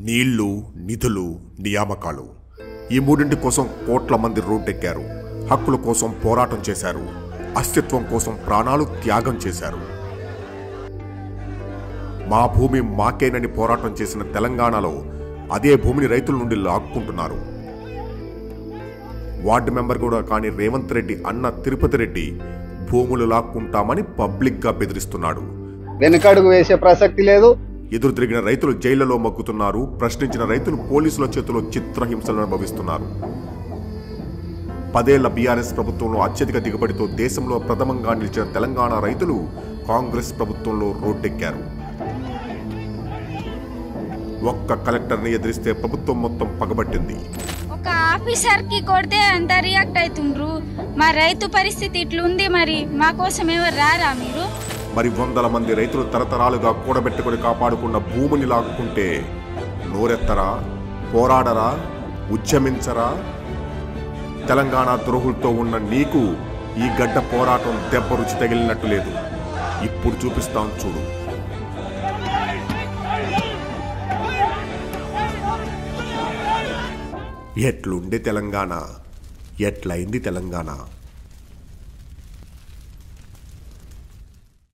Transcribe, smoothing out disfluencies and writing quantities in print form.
నీళ్లు, నిధులు, నియామకాలు ఈ మూడింటి కోసం కోట్ల మంది రోడ్డెక్కారు. హక్కుల కోసం పోరాటం చేశారు. అస్తిత్వం కోసం ప్రాణాలు త్యాగం చేశారు. మా భూమి మాకేనని పోరాటం చేసిన తెలంగాణలో అదే భూమిని రైతుల నుండి లాక్కుంటున్నారు. వార్డు మెంబర్ కూడా కాని రేవంత్ రెడ్డి అన్న తిరుపతి రెడ్డి భూములు లాక్కుంటామని పబ్లిక్ గా బెదిరిస్తున్నాడు. వెనకడుగు వేసే ప్రసక్తి లేదు. ఎదురు తిరిగిన రైతులు జైళ్లలో మగ్గుతున్నారు. ప్రశ్నించిన రైతులు పోలీసుల చేతిలో చిత్రహింసలను అనుభవిస్తున్నారు. 10 ఏళ్ల బీఆర్ఎస్ ప్రభుత్వంలో అత్యధిక దిగుబడితో దేశంలో ప్రథమంగా నిలిచిన తెలంగాణ రైతులు కాంగ్రెస్ ప్రభుత్వంలో రోడ్డెక్కారు. ఒక్క కలెక్టర్ని ఎదిరిస్తే ప్రభుత్వం మొత్తం పగబట్టింది. ఒక ఆఫీసర్ కి కొడితే అంత రియాక్ట్ అవుతుండ్రు. మా రైతు పరిస్థితి ఇట్లుంది, మరి మా కోసం ఎవరు రారా మీరు? మరి వందల మంది రైతులు తరతరాలుగా కూడబెట్టుకుని కాపాడుకున్న భూమిని లాక్కుంటే నోరెత్తరా, పోరాడరా, ఉద్యమించరా? తెలంగాణ ద్రోహులతో ఉన్న నీకు ఈ గడ్డ పోరాటం దెబ్బ రుచి తగిలినట్టు లేదు. ఇప్పుడు చూపిస్తాం చూడు. ఎట్లుండే తెలంగాణ, ఎట్లయింది తెలంగాణ.